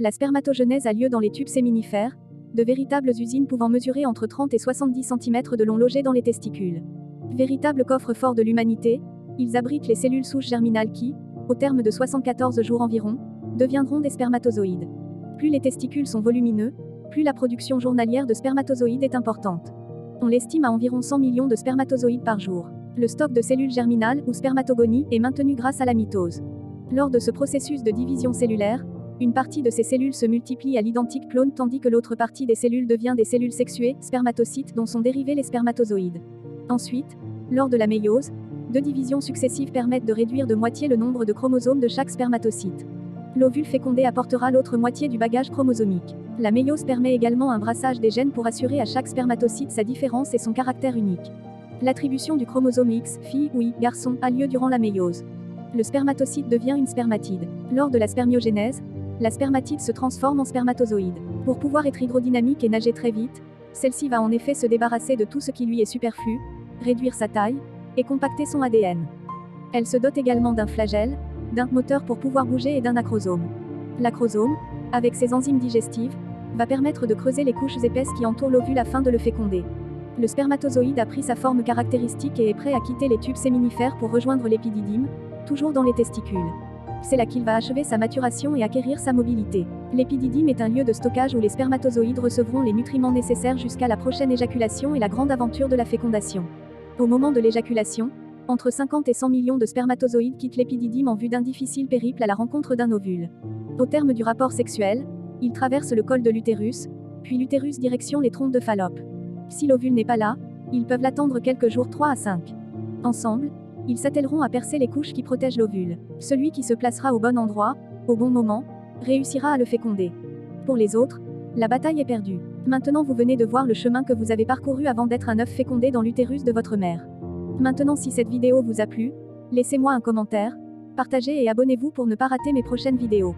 La spermatogenèse a lieu dans les tubes séminifères, de véritables usines pouvant mesurer entre 30 et 70 cm de long logées dans les testicules. Véritable coffre-fort de l'humanité, ils abritent les cellules souches germinales qui, au terme de 74 jours environ, deviendront des spermatozoïdes. Plus les testicules sont volumineux, plus la production journalière de spermatozoïdes est importante. On l'estime à environ 100 millions de spermatozoïdes par jour. Le stock de cellules germinales, ou spermatogonie, est maintenu grâce à la mitose. Lors de ce processus de division cellulaire, une partie de ces cellules se multiplie à l'identique clone tandis que l'autre partie des cellules devient des cellules sexuées, spermatocytes, dont sont dérivés les spermatozoïdes. Ensuite, lors de la méiose, 2 divisions successives permettent de réduire de moitié le nombre de chromosomes de chaque spermatocyte. L'ovule fécondé apportera l'autre moitié du bagage chromosomique. La méiose permet également un brassage des gènes pour assurer à chaque spermatocyte sa différence et son caractère unique. L'attribution du chromosome X, fille ou Y, garçon, a lieu durant la méiose. Le spermatocyte devient une spermatide. Lors de la spermiogénèse, la spermatide se transforme en spermatozoïde. Pour pouvoir être hydrodynamique et nager très vite, celle-ci va en effet se débarrasser de tout ce qui lui est superflu, réduire sa taille, et compacter son ADN. Elle se dote également d'un flagelle, d'un moteur pour pouvoir bouger et d'un acrosome. L'acrosome, avec ses enzymes digestives, va permettre de creuser les couches épaisses qui entourent l'ovule afin de le féconder. Le spermatozoïde a pris sa forme caractéristique et est prêt à quitter les tubes séminifères pour rejoindre l'épididyme, toujours dans les testicules. C'est là qu'il va achever sa maturation et acquérir sa mobilité. L'épididyme est un lieu de stockage où les spermatozoïdes recevront les nutriments nécessaires jusqu'à la prochaine éjaculation et la grande aventure de la fécondation. Au moment de l'éjaculation, entre 50 et 100 millions de spermatozoïdes quittent l'épididyme en vue d'un difficile périple à la rencontre d'un ovule. Au terme du rapport sexuel, ils traversent le col de l'utérus, puis l'utérus direction les trompes de Fallope. Si l'ovule n'est pas là, ils peuvent l'attendre quelques jours 3 à 5. Ensemble, ils s'attelleront à percer les couches qui protègent l'ovule. Celui qui se placera au bon endroit, au bon moment, réussira à le féconder. Pour les autres, la bataille est perdue. Maintenant vous venez de voir le chemin que vous avez parcouru avant d'être un œuf fécondé dans l'utérus de votre mère. Maintenant si cette vidéo vous a plu, laissez-moi un commentaire, partagez et abonnez-vous pour ne pas rater mes prochaines vidéos.